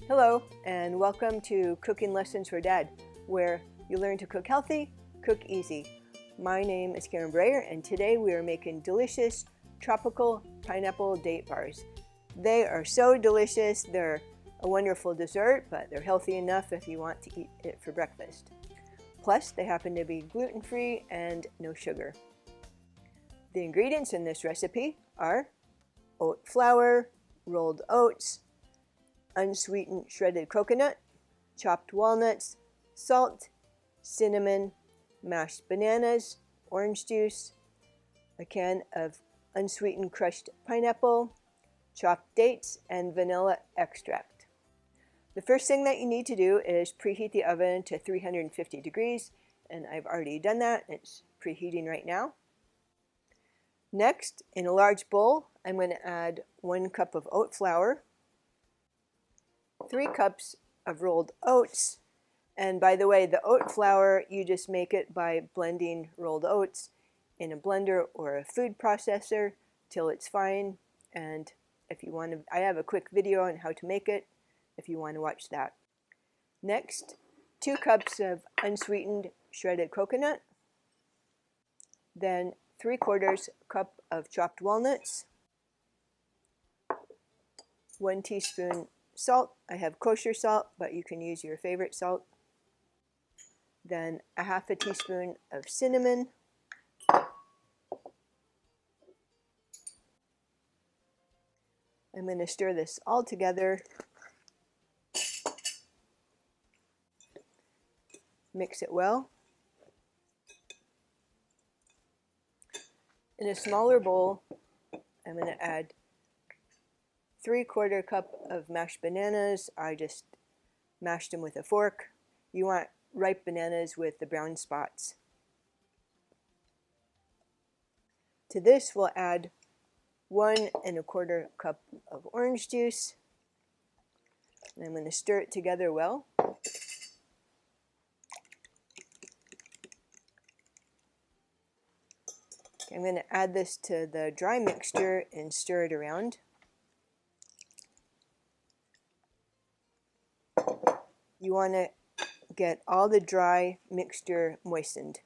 Hello, and welcome to Cooking Lessons for Dad, where you learn to cook healthy, cook easy. My name is Breyer, and today we are making delicious tropical pineapple date bars. They are so delicious, they're a wonderful dessert, but they're healthy enough if you want to eat it for breakfast. Plus, they happen to be gluten-free and no sugar. The ingredients in this recipe are oat flour, rolled oats, unsweetened shredded coconut, chopped walnuts, salt, cinnamon, mashed bananas, orange juice, a can of unsweetened crushed pineapple, chopped dates, and vanilla extract. The first thing that you need to do is preheat the oven to 350 degrees, and I've already done that. It's preheating right now. Next, in a large bowl, I'm going to add 1 cup of oat flour, 3 cups of rolled oats, and by the way, the oat flour, you just make it by blending rolled oats in a blender or a food processor till it's fine. And if you want to, I have a quick video on how to make it if you want to watch that. Next, 2 cups of unsweetened shredded coconut, then 3/4 cup of chopped walnuts, 1 teaspoon salt. I have kosher salt, but you can use your favorite salt. Then a 1/2 teaspoon of cinnamon, I'm going to stir this all together. Mix it well. In a smaller bowl, I'm going to add 3/4 cup of mashed bananas. I just mashed them with a fork. You want ripe bananas with the brown spots. To this, we'll add 1 1/4 cup of orange juice. And I'm going to stir it together well. I'm going to add this to the dry mixture and stir it around. You want to get all the dry mixture moistened.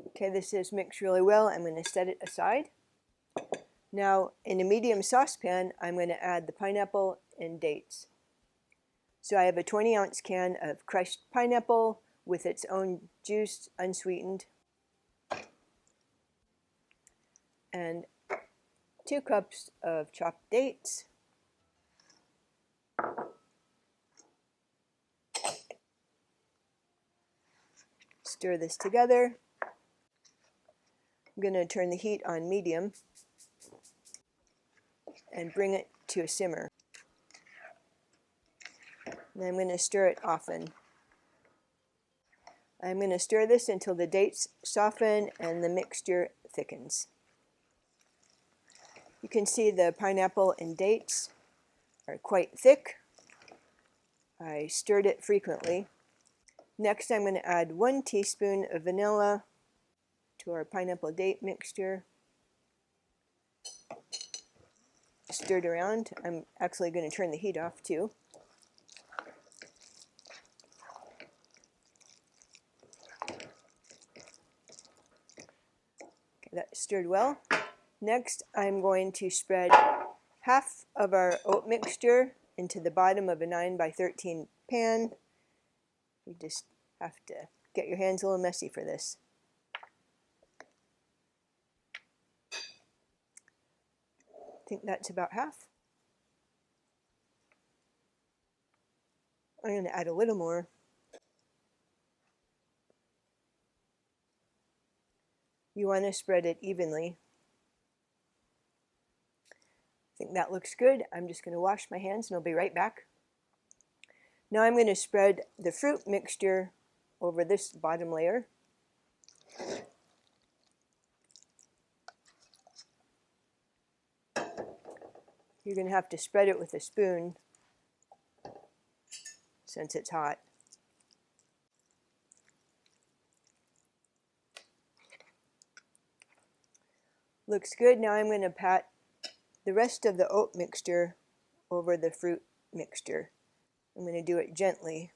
Okay, this is mixed really well. I'm going to set it aside. Now, in a medium saucepan, I'm going to add the pineapple and dates. So I have a 20-ounce can of crushed pineapple with its own juice, unsweetened, and 2 cups of chopped dates, stir this together. I'm going to turn the heat on medium and bring it to a simmer. And I'm going to stir it often. I'm going to stir this until the dates soften and the mixture thickens. You can see the pineapple and dates are quite thick. I stirred it frequently. Next, I'm going to add 1 teaspoon of vanilla to our pineapple date mixture. Stirred around. I'm actually going to turn the heat off too. Okay, that's stirred well. Next, I'm going to spread half of our oat mixture into the bottom of a 9 by 13 pan. You just have to get your hands a little messy for this. I think that's about half. I'm going to add a little more. You want to spread it evenly. I think that looks good. I'm just going to wash my hands and I'll be right back. Now I'm going to spread the fruit mixture over this bottom layer. You're going to have to spread it with a spoon since it's hot. Looks good. Now I'm going to pat the rest of the oat mixture over the fruit mixture. I'm going to do it gently.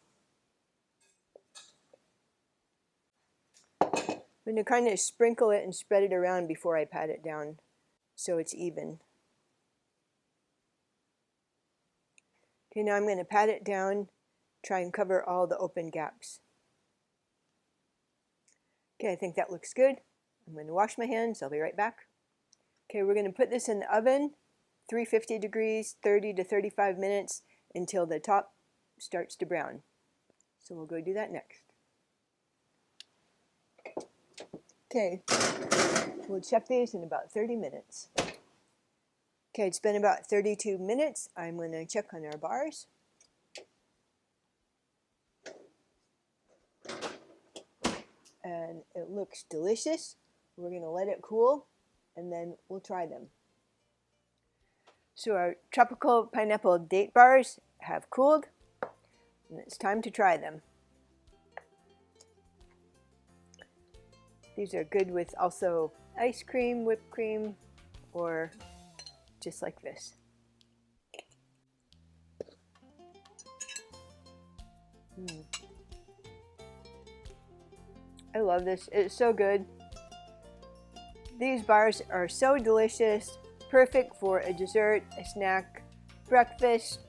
I'm going to kind of sprinkle it and spread it around before I pat it down so it's even. Okay, now I'm going to pat it down, try and cover all the open gaps. Okay, I think that looks good. I'm going to wash my hands. I'll be right back. Okay, we're going to put this in the oven, 350 degrees, 30 to 35 minutes until the top starts to brown. So we'll go do that next. Okay, we'll check these in about 30 minutes. Okay, it's been about 32 minutes. I'm going to check on our bars. And it looks delicious. We're going to let it cool and then we'll try them. So our tropical pineapple date bars have cooled and it's time to try them. These are good with also ice cream, whipped cream, or just like this. I love this. It's so good. These bars are so delicious, perfect for a dessert, a snack, breakfast.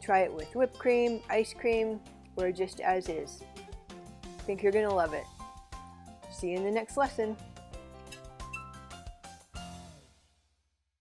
Try it with whipped cream, ice cream, or just as is. I think you're going to love it. See you in the next lesson.